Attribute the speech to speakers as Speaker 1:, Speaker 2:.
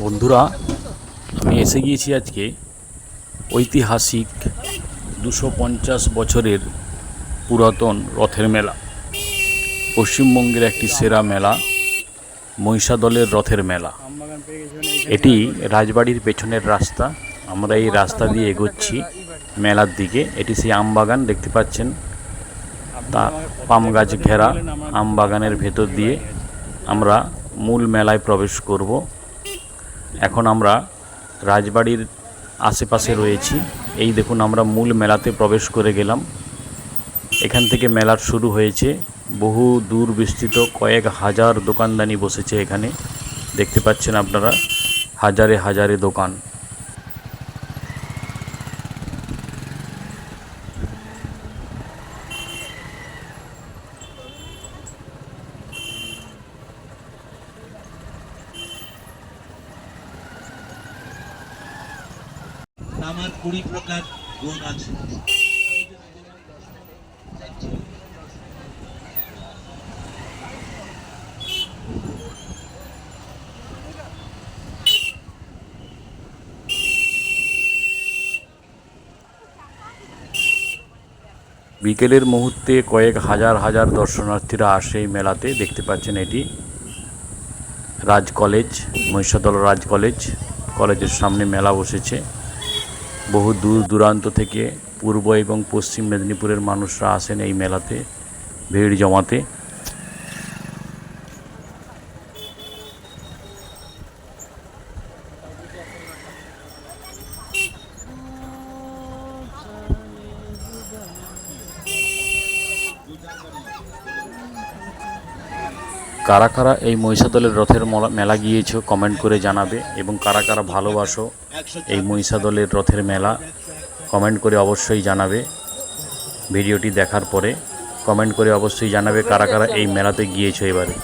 Speaker 1: বন্ধুরা, আমি এসে গিয়েছি আজকে ঐতিহাসিক 250 বছরের পুরাতন রথের মেলা। পশ্চিমবঙ্গের একটি সেরা মেলা, মহিষাদলের রথের মেলা। এটি রাজবাড়ির পেছনের রাস্তা। আমরা এই রাস্তা দিয়ে এগোচ্ছি মেলার দিকে। এটি সেই আমবাগান দেখতে পাচ্ছেন, তা পাম গাছ ঘেরা আমবাগানের ভেতর দিয়ে আমরা মূল মেলায় প্রবেশ করব। এখন আমরা রাজবাড়ির আশেপাশে রয়েছি। এই দেখুন, আমরা মূল মেলাতে প্রবেশ করে গেলাম। এখান থেকে মেলার শুরু হয়েছে। বহু দূর বিস্তৃত কয়েক হাজার দোকানদানি বসেছে এখানে। দেখতে পাচ্ছেন আপনারা, হাজারে হাজারে দোকান।
Speaker 2: আমার 20 প্রকার গুণ আছে।
Speaker 1: বিকেলের মুহূর্তে কয়েক হাজার হাজার দর্শনার্থীরা আসে এই মেলাতে। দেখতে পাচ্ছেন, এটি রাজ কলেজ, মহিষাদল রাজ কলেজ। কলেজের সামনে মেলা বসেছে। বহু দূর দূরান্ত থেকে পূর্ব এবং পশ্চিম মেদিনীপুরের মানুষরা আসেন এই মেলাতে ভিড় জমাতে। কারা কারা এই মহিষাদলের রথের মেলা গিয়েছো কমেন্ট করে জানাবে, এবং কারা কারা ভালোবাসো এই মহিষাদলের রথের মেলা কমেন্ট করে অবশ্যই জানাবে। ভিডিওটি দেখার পরে কমেন্ট করে অবশ্যই জানাবে কারা কারা এই মেলাতে গিয়েছো এবারে।